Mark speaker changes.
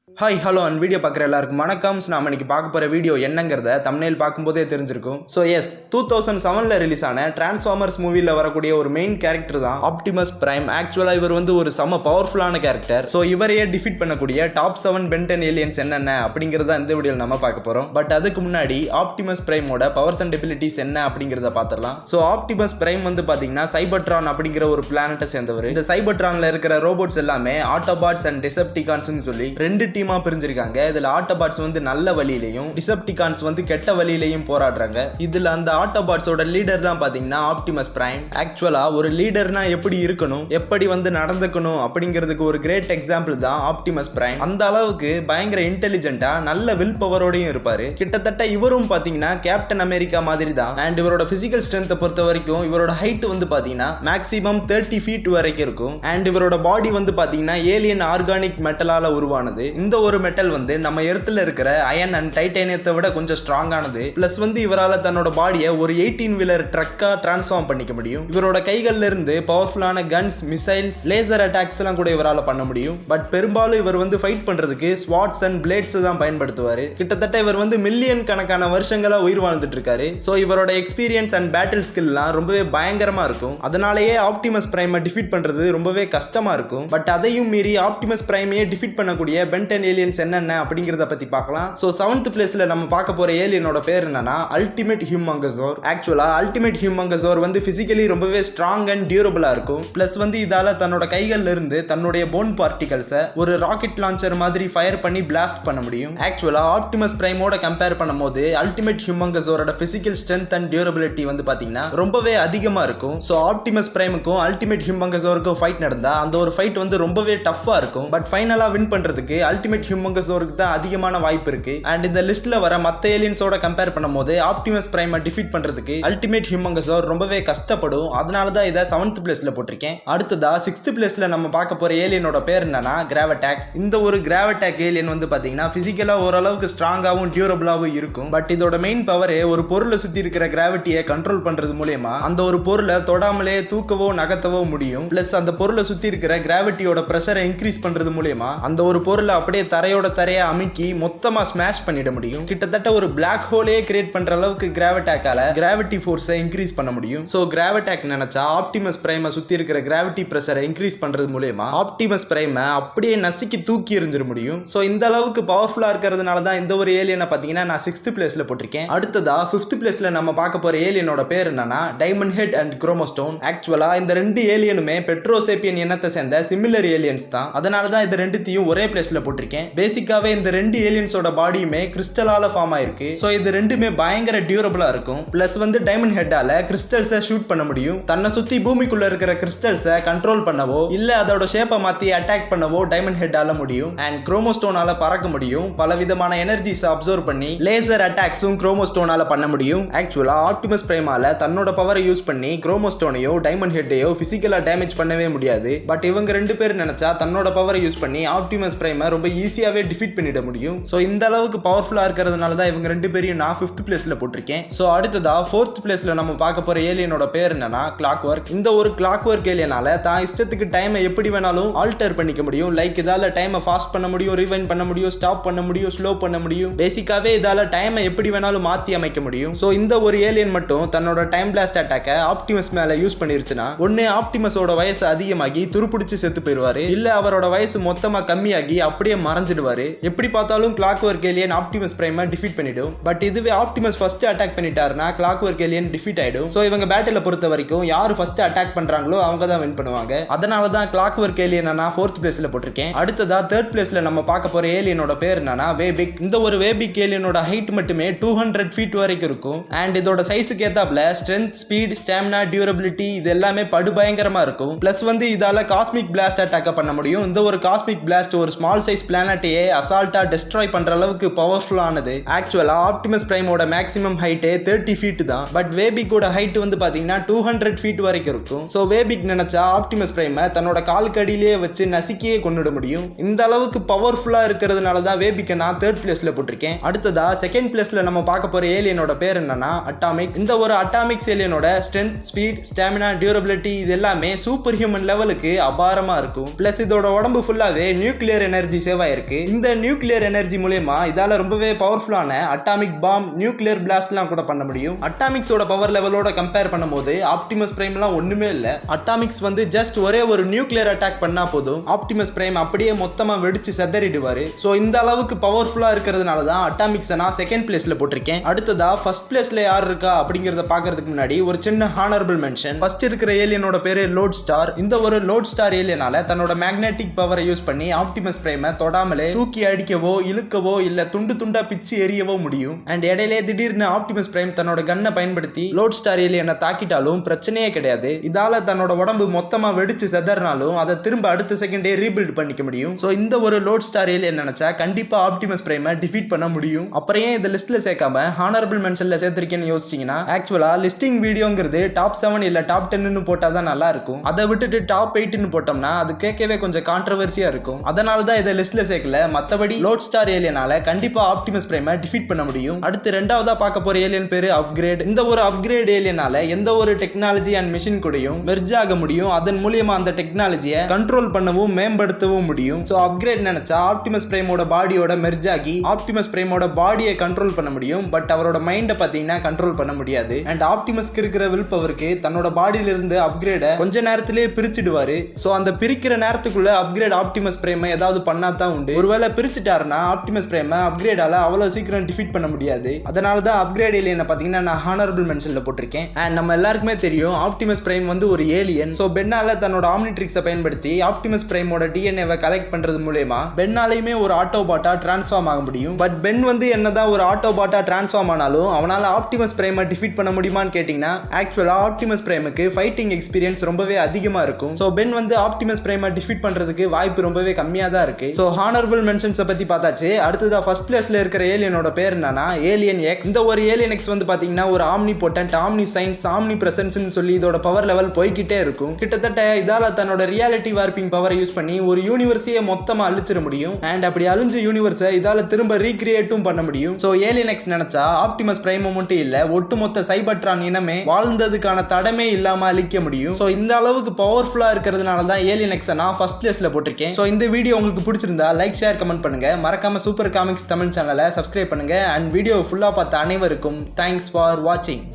Speaker 1: Hi hello and video பார்க்குற எல்லாருக்கும் வணக்கம். நாம் இன்னைக்கு பார்க்க போகிற வீடியோ என்னங்கிறத தம்ப்நெயில் பார்க்கும்போதே தெரிஞ்சிருக்கும். ஸோ எஸ் 2007 ரிலீஸ் ஆன டிரான்ஸ்ஃபார்மர்ஸ் மூவியில் வரக்கூடிய ஒரு மெயின் கேரக்டர் தான் ஆப்டிமஸ் பிரைம். ஆக்சுவலாக இவர் ஒரு செம பவர்ஃபுல்லான கேரக்டர். ஸோ இவரையே டிஃபீட் பண்ணக்கூடிய டாப் 7 பென்டன் ஏலியன்ஸ் என்னென்ன அப்படிங்கிறத இந்த வீடியோவில் நம்ம பார்க்க போகிறோம். பட் அதுக்கு முன்னாடி ஆப்டிமஸ் பிரைமோட பவர்ஸ் அண்ட் எபிலிட்டிஸ் என்ன அப்படிங்கிறத பார்த்துடலாம். ஸோ ஆப்டிமஸ் பிரைம் பார்த்தீங்கன்னா சைபர்ட்ரான் அப்படிங்கிற ஒரு பிளானட்டை சேர்ந்தவர். இந்த சைபர்ட்ரானில் இருக்கிற ரோபோட்ஸ் எல்லாமே ஆட்டோபாட்ஸ் அண்ட் டிசெப்டிகான்ஸ்னு சொல்லி ரெண்டு டீமா பிரிஞ்சிருக்காங்க. இதுல ஆட்டோபாட்ஸ் நல்ல வழியிலையும் டிசெப்டிகான்ஸ் கெட்ட வழியிலையும் போராடுறாங்க. இதுல அந்த ஆட்டோபாட்ஸோட லீடர் தான் பாத்தீங்கன்னா ஆப்டிமஸ் பிரைம். ஆக்சுவலா ஒரு லீடர்னா எப்படி இருக்கணும், எப்படி நடந்துக்கணும் அப்படிங்கிறதுக்கு ஒரு கிரேட் எக்ஸாம்பிள் தான் ஆப்டிமஸ் பிரைம். அந்த அளவுக்கு பயங்கர இன்டெலிஜென்ட்டா நல்ல வில் பவரோடையும் இருப்பாரு. கிட்டத்தட்ட இவரும் பாத்தீங்கன்னா கேப்டன் அமெரிக்கா மாதிரி தான். அண்ட் இவரோட பிசிக்கல் ஸ்ட்ரென்த்தை பொறுத்த வரைக்கும் இவரோட ஹைட் பாத்தீங்கன்னா மேக்ஸிமம் 30 ஃபீட் வரைக்கும் இருக்கும். அண்ட் இவரோட பாடி பாத்தீங்கன்னா ஏலியன் ஆர்கானிக் மெட்டலால உருவானது. இந்த ஒரு மெட்டல் நம்ம எர்த்ல இருக்கிற அயன் அண்ட் டைட்டானியத்தை விட கொஞ்சம் ஸ்ட்ராங்கானது. பிளஸ் இவரால தன்னோட பாடியை ஒரு 18 வீலர் ட்ரக்கா டிரான்ஸ்ஃபார்ம் பண்ணிக்க முடியும். இவரோட கைகள்ல இருந்து பவர்ஃபுல்லான கன்ஸ், மிசைல்ஸ், லேசர் அட்டாக்ஸ் எல்லாம் கூட இவரால பண்ண முடியும். பட் பெரும்பாலும் இவர் ஃபைட் பண்றதுக்கு ஸ்வாட்ஸ் அண்ட் பிளேட்ஸ் தான் பயன்படுத்துவாரு. கிட்டத்தட்ட இவர் மில்லியன் கணக்கான வருஷங்களா உயிர் வாழ்ந்துட்டு இருக்காரு. சோ இவரோட எக்ஸ்பீரியன்ஸ் அண்ட் பேட்டில் ஸ்கில்லாம் ரொம்பவே பயங்கரமா இருக்கும். அதனாலேயே ஆப்டிமஸ் பிரைமை டிஃபீட் பண்றது ரொம்பவே கஷ்டமா இருக்கும். பட் அதையும் மீறி ஆப்டிமஸ் பிரைமையே டிஃபீட் பண்ணக்கூடிய பென்டன் ஏலியன்ஸ் என்னென்ன அப்படிங்கறத பத்தி பார்க்கலாம். சோ 7th பிளேஸ்ல நம்ம பார்க்க போற ஏலியனோட பேர் என்னன்னா அல்டிமேட் ஹியூமங்கஸோர். ஆக்சுவலா அல்டிமேட் ஹியூமங்கஸோர் பிசிக்கலி ரொம்பவே ஸ்ட்ராங் அண்ட் டியூரபிளா இருக்கும். பிளஸ் இதால தன்னோட கைகள்ல இருந்து தன்னுடைய போன் பார்ட்டிகல்ஸை ஒரு ராக்கெட் லான்ச்சர் மாதிரி ஃபயர் பண்ணி பிளாஸ்ட் பண்ண முடியும். ஆக்சுவலா ஆப்டிமஸ் பிரைமோட கம்பேர் பண்ணும்போது அல்டிமேட் ஹியூமங்கஸோரோட பிசிக்கல் ஸ்ட்ரென்த் அண்ட் டியூரபிலிட்டி பாத்தீங்கன்னா ரொம்பவே அதிகமா இருக்கும். சோ ஆப்டிமஸ் பிரைமுக்கும் அல்டிமேட் ஹியூமங்கஸோருக்கும் ஃபைட் நடந்தா அந்த ஒரு ஃபைட் ரொம்பவே டஃப்பா இருக்கும். பட் ஃபைனலா வின் பண்றதுக்கு அல்டிமேட் ஹியூமங்கஸோருக்கு தான் அதிகமான வாய்ப்பு இருக்கு. அண்ட் இந்த லிஸ்ட்ல வர மத்த ஏலியன்ஸோட கம்பேர் பண்ணும்போது ஆப்டிமஸ் பிரைமை டிஃபீட் பண்றதுக்கு அல்டிமேட் ஹியூமங்கஸோர் ரொம்பவே கஷ்டப்படும். அதனால தான் இதை 7th பிளேஸ்ல போட்டிருக்கேன். அடுத்ததா 6th பிளேஸ்ல நம்ம பார்க்க போற ஏலியனோட பேர் என்னன்னா கிராவடாக். இந்த ஒரு கிராவடாக் ஏலியன் பாத்தீங்கன்னா பிசிக்கலா ஓரளவுக்கு ஸ்ட்ராங்காவும் டியூரபிளாவும் இருக்கும். பட் இதோட மெயின் பவரே ஒரு பொருளை சுத்தி இருக்கிற கிராவிட்டியை கண்ட்ரோல் பண்றது மூலமா அந்த ஒரு பொருளை தொடாமலே தூக்கவோ நகர்த்தவோ முடியும். பிளஸ் அந்த பொருளை சுத்தி இருக்கிற கிராவிட்டியோட பிரஷரை இன்க்ரீஸ் பண்றது மூலமா அந்த ஒரு பொருளை அப்படியே தரையோட தரையா அமுக்கி மொத்தமா ஸ்மாஷ் பண்ணிட முடியும். கிட்டத்தட்ட ஒரு பிளாக் ஹோலே கிரியேட் பண்ற அளவுக்கு கிராவிடாக்கால கிராவிட்டி ஃபோர்ஸை இன்க்ரீஸ் பண்ண முடியும். சோ கிராவிடாக் நினைச்சா ஆப்டிமஸ் பிரைமை சுத்தி இருக்கிற கிராவிட்டி பிரஷரை இன்க்ரீஸ் பண்றது மூலமா ஆப்டிமஸ் பிரைமை அப்படியே நசுக்கி தூக்கி எறிஞ்சிட முடியும். சோ இந்த அளவுக்கு பவர்ஃபுல்லா இருக்கிறதுனால தான் இந்த ஒரு ஏலியனை பாத்தீங்கன்னா நான் 6th பிளேஸ்ல போட்டிருக்கேன். அடுத்ததா 5th பிளேஸ்ல நம்ம பார்க்க போற ஏலியனோட பேர் என்னன்னா டைமண்ட் ஹெட் அண்ட் குரோமோஸ்டோன். ஆக்சுவலா இந்த ரெண்டு ஏலியனுமே பெட்ரோசேப்பியன் இனத்தை சேர்ந்த சிமிலர் ஏலியன்ஸ் தான். அதனால தான் இந்த ரெண்டுத்தையும் ஒரே பிளேஸ்ல போட்டிருக்கேன். பேசிக்காவே இந்த ரெண்டு ஏலியன்ஸோட பாடியுமே கிறிஸ்டலால ஃபார்ம் ஆயிருக்கு. சோ இது ரெண்டுமே பயங்கர டியூரபிளா இருக்கும். பிளஸ் டைமண்ட் ஹெட்டால கிறிஸ்டல்ஸை ஷூட் பண்ண முடியும். தன்னை சுத்தி பூமிக்குள்ள இருக்கிற கிறிஸ்டல்ஸை கண்ட்ரோல் பண்ணவோ இல்ல அதோட ஷேப்பை மாத்தி அட்டாக் பண்ணவோ டைமண்ட் ஹெட்டால முடியும். அண்ட் குரோமோஸ்டோனால பறக்க முடியும். பல விதமான எனர்ஜிஸ் அப்சர்வ் பண்ணி லேசர் அட்டாக்ஸும் குரோமோஸ்டோனால பண்ண முடியும். ஆக்சுவலா ஆப்டிமஸ் பிரைமால தன்னோட பவரை யூஸ் பண்ணி குரோமோஸ்டோனையோ டைமண்ட் ஹெட்டையோ பிசிக்கலா டேமேஜ் பண்ணவே முடியாது. பட் இவங்க ரெண்டு பேர் நினைச்சா தன்னோட பவரை யூஸ் பண்ணி ஆப்டிமஸ் பிரைமை ரொம்ப ஈஸியாவே டிஃபீட் பண்ணிட முடியும். சோ இந்த அளவுக்கு பவர்ஃபுல்லா இருக்கிறதுனால தான் இவங்க ரெண்டு பேரையும் நான் 5th பிளேஸ்ல போட்டிருக்கேன். சோ அடுத்ததா 4th பிளேஸ்ல நம்ம பார்க்க போற ஏலியனோட பேர் என்னன்னா கிளாக் ஒர்க். இந்த ஒரு கிளாக் ஒர்க் ஏலியனால தான் இஷ்டத்துக்கு டைமை எப்படி வேணாலும் ஆல்டர் பண்ணிக்க முடியும். லைக் இதால டைமை ஃபாஸ்ட் பண்ண முடியும், ரிவைண்ட் பண்ண முடியும், ஸ்டாப் பண்ண முடியும், ஸ்லோ பண்ண முடியும். பேசிக்காவே இதால டைமை எப்படி வேணாலும் மாத்தி அமைக்க முடியும். சோ இந்த ஒரு ஏலியன் மட்டும் தன்னோட டைம் பிளாஸ்ட் அட்டாக்க ஆப்டிமஸ் மேல யூஸ் பண்ணிருச்சுன்னா ஒண்ணு ஆப்டிமஸோட வயசு அதிகமாகி துருப்பிடிச்சு செத்து போயிருவாரு, இல்ல அவரோட வயசு மொத்தமா கம்மியாகி அப்படியே மறைஞ்சிடுவாரு. எப்படி பார்த்தாலும் கிளாக் ஒர்க் ஏலியன் ஆப்டிமஸ் பிரைமை டிஃபீட் பண்ணிடும். பட் இதுவே ஆப்டிமஸ் ஃபர்ஸ்ட் அட்டாக் பண்ணிட்டாருன்னா கிளாக் ஒர்க் ஏலியன் டிஃபீட் ஆயிடும். சோ இவங்க பேட்டில பொறுத்த வரைக்கும் யாரு ஃபர்ஸ்ட் அட்டாக் பண்றாங்களோ அவங்க தான் வின் பண்ணுவாங்க. அதனால தான் கிளாக் ஒர்க் ஏலியனை நான் 4th பிளேஸ்ல போட்டிருக்கேன். அடுத்ததா 3rd பிளேஸ்ல நம்ம பார்க்க போற ஏலியனோட பேர் என்னன்னா வேபிக். இந்த ஒரு வேபிக் ஏலியனோட ஹைட் மட்டுமே 200 ஃபீட் வரைக்கும் இருக்கும். அண்ட் இதோட சைஸுக்கு ஏத்தாப்ல ஸ்ட்ரென்த், ஸ்பீட், ஸ்டாமினா, டியூரபிலிட்டி இது எல்லாமே படுபயங்கரமா இருக்கும். பிளஸ் இதால காஸ்மிக் பிளாஸ்ட் அட்டாக் பண்ண முடியும். இந்த ஒரு காஸ்மிக் பிளாஸ்ட் ஒரு ஸ்மால் சைஸ் பிளானட்டையே அசால்ட்டா டெஸ்ட்ராய் பண்ற அளவுக்கு பவர்ஃபுல்லானது. ஆக்சுவலா ஆப்டிமஸ் பிரைமோட மேக்ஸிமம் ஹைட்டே 30 ஃபீட் தான். பட் வேபிக்கோட ஹைட் பாத்தீங்கன்னா 200 ஃபீட் வரைக்கும் இருக்கும். சோ வேபிக் நினைச்சா ஆப்டிமஸ் பிரைமை தன்னோட காலுக்கு அடியிலேயே வச்சு நசுக்கியே கொண்டுட முடியும். இந்த அளவுக்கு பவர்ஃபுல்லா இருக்கிறதுனால தான் வேபிக்கை நான் 3rd பிளேஸ்ல போட்டிருக்கேன். அடுத்ததா 2nd பிளேஸ்ல நம்ம பார்க்க போற ஏலியனோட பேர் என்னன்னா அட்டாமிக். இந்த ஒரு அட்டாமிக்ஸ் ஏலியனோட ஸ்ட்ரென்த், ஸ்பீட், ஸ்டாமினா, டியூரபிலிட்டி இது எல்லாமே சூப்பர் ஹியூமன் லெவலுக்கு அபாரமா இருக்கும். பிளஸ் இதோட உடம்பு ஃபுல்லாவே நியூக்ளியர் எனர்ஜிஸே சேவ் ஆயிருக்கு. இந்த நியூக்ளியர் எனர்ஜி மூலமா இதால ரொம்பவே பவர்ஃபுல்லான அட்டாமிக் பாம், நியூக்ளியர் பிளாஸ்ட்லாம் கூட பண்ண முடியும். அட்டாமிக்ஸோட பவர் லெவலோட கம்பேர் பண்ணும்போது ஆப்டிமஸ் பிரைம்லாம் ஒண்ணுமே இல்ல. அட்டாமிக்ஸ் வந்து ஜஸ்ட் ஒரே ஒரு நியூக்ளியர் அட்டாக் பண்ணா போதும், ஆப்டிமஸ் பிரைம் அப்படியே மொத்தமா வெடிச்சு செதறிடுவாரு. சோ இந்த அளவுக்கு பவர்ஃபுல்லா இருக்கிறதுனால தான் அட்டாமிக்ஸை நான் செகண்ட் பிளேஸ்ல போட்டிருக்கேன். அடுத்ததா ஃபர்ஸ்ட் பிளேஸ்ல யார் இருக்கா அப்படிங்கறத பாக்குறதுக்கு முன்னாடி ஒரு சின்ன ஹானரபிள் மென்ஷன். ஃபர்ஸ்ட் இருக்கிற ஏலியனோட பேரு லோட் ஸ்டார். இந்த ஒரு லோட் ஸ்டார் ஏலியனால தன்னோட மேக்னெட்டிக் பவரை யூஸ் பண்ணி ஆப்டிமஸ் பிரைமை தொடாமலே தூக்கி அடிக்கவோ இழுக்கவோ இல்ல துண்டு துண்டா பிச்சு எரியவோ முடியும். அண்ட் இடையிலே திடீர்னு ஆப்டிமஸ் பிரைம் தன்னோட கன்னை பயன்படுத்தி லோட் ஸ்டார் ஏலியனை தாக்கிட்டாலும் பிரச்சனையே கிடையாது. இதால தன்னோட உடம்பு மொத்தமா வெடிச்சு செதறினாலும் அதை திரும்ப அடுத்த செகண்டே ரீபில்ட் பண்ணிக்க முடியும். சோ இந்த ஒரு லோட் ஸ்டார் ஏலியன் நினைச்சா கண்டிப்பா ஆப்டிமஸ் பிரைமை டிஃபீட் பண்ண முடியும். அப்புறம் ஏன் இந்த லிஸ்ட்ல சேர்க்காம ஹானரபிள் மென்ஷன்ல சேர்த்திருக்கேன்னு யோசிச்சீங்கன்னா, ஆக்சுவலா லிஸ்டிங் வீடியோங்கிறது டாப் 7 இல்ல டாப் 10 போட்டா தான் நல்லா இருக்கும். அதை விட்டுட்டு டாப் 8 போட்டோம்னா அது கேட்கவே கொஞ்சம் கான்ட்ரோவர்சியா இருக்கும். அதனால தான் இதை லிஸ்ட்ல சேர்க்கல. மத்தபடி லோட் ஸ்டார் ஏலியனால கண்டிப்பா ஆப்டிமஸ் பிரைமை டிஃபீட் பண்ண முடியும். அடுத்து ரெண்டாவதா பார்க்க போற ஏலியன் பேரு அப்கிரேட். இந்த ஒரு அப்கிரேட் ஏலியனால எந்த ஒரு டெக்னாலஜி அண்ட் மிஷின் கூடயும் மெர்ஜ் ஆக முடியும். அதன் மூலமா அந்த டெக்னாலஜியை கண்ட்ரோல் பண்ணவும் மேம்படுத்தவும் முடியும். சோ அப்கிரேட் நினைச்சா ஆப்டிமஸ் பிரைமோட பாடியோட மெர்ஜ் ஆகி ஆப்டிமஸ் பிரைமோட பாடியை கண்ட்ரோல் பண்ண முடியும். பட் அவரோட மைண்டை பாத்தீங்கன்னா கண்ட்ரோல் பண்ண முடியாது. அண்ட் ஆப்டிமஸ்க்கு இருக்கிற வில் பவருக்கு தன்னோட பாடியில இருந்து அப்கிரேட கொஞ்ச நேரத்திலேயே பிரிச்சிடுவாரு. சோ அந்த பிரிக்கிற நேரத்துக்குள்ள அப்கிரேட் ஆப்டிமஸ் பிரைமை ஏதாவது பண்ணா தான் உண்டு. ஒருவேளை பிரிச்சுட்டாருன்னா ஆப்டிமஸ் பிரைமை அப்கிரேடால அவ்வளவு சீக்கிரம் டிஃபீட் பண்ண முடியாது. அதனால தான் அப்கிரேட் ஏலியனை பாத்தீங்கன்னா நான் ஹானரபிள் மென்ஷன்ல போட்டிருக்கேன். அண்ட் நம்ம எல்லாருக்குமே தெரியும் ஆப்டிமஸ் பிரைம் வந்து ஒரு ஏலியன். சோ பென்னால தன்னோட ஆம்னிட்ரிக்ஸை பயன்படுத்தி ஆப்டிமஸ் பிரைமோட டிஎன்ஏவை கலெக்ட் பண்றது மூலமா பென்னாலையுமே ஒரு ஆட்டோபாட்டா டிரான்ஸ்ஃபார்ம் ஆக முடியும். பட் பென் வந்து என்னதான் ஒரு ஆட்டோபாட்டா டிரான்ஸ்ஃபார்ம் ஆனாலும் அவனால ஆப்டிமஸ் பிரைமை டிஃபீட் பண்ண முடியுமான்னு கேட்டீங்கன்னா, ஆக்சுவலா ஆப்டிமஸ் பிரைமுக்கு ஃபைட்டிங் எக்ஸ்பீரியன்ஸ் ரொம்பவே அதிகமா இருக்கும். சோ பென் வந்து ஆப்டிமஸ் பிரைமை டிஃபீட் பண்றதுக்கு வாய்ப்பு ரொம்பவே கம்மியா தான் இருக்கு. சோ ஹானரபிள் மென்ஷன்ஸ் பத்தி பார்த்தாச்சு. அடுத்ததா ஃபர்ஸ்ட் பிளேஸ்ல இருக்கிற ஏலியனோட பேர் என்னன்னா ஏலியன் எக்ஸ். இந்த ஒரு ஏலியன் எக்ஸ் வந்து பாத்தீங்கன்னா ஒரு ஆம்னி பொட்டன்ட், ஆம்னி சயின்ஸ், ஆம்னி பிரசன்ஸ்னு சொல்லி இதோட பவர் லெவல் போய்கிட்டே இருக்கும். கிட்டத்தட்ட இதால தன்னோட ரியாலிட்டி வார்பிங் பவரை யூஸ் பண்ணி ஒரு யூனிவர்ஸையே மொத்தமா அழிச்சிட முடியும். அண்ட் அப்படி அழிஞ்ச யூனிவர்ஸை இதால திரும்ப ரீக்ரியேட்டும் பண்ண முடியும். சோ ஏலியன் எக்ஸ் நினைச்சா ஆப்டிமஸ் பிரைம் மட்டும் இல்ல, ஒட்டுமொத்த சைபர்ட்ரான் இனமே வாழ்ந்ததுக்கான தடமே இல்லாம அழிக்க முடியும். சோ இந்த அளவுக்கு பவர்ஃபுல்லா இருக்கிறதுனால தான் ஏலியன் எக்ஸை நான் ஃபர்ஸ்ட் பிளேஸ்ல போட்டிருக்கேன். சோ இந்த வீடியோ உங்களுக்கு பிடிச்சிருந்தா லைக், ஷேர், கமெண்ட் பண்ணுங்க. மறக்காம சூப்பர் காமிக்ஸ் தமிழ் சேனலை சப்ஸ்கிரைப் பண்ணுங்க. அண்ட் வீடியோ ஃபுல்லா பார்த்த அனைவருக்கும் தேங்க்ஸ் ஃபார் வாட்சிங்.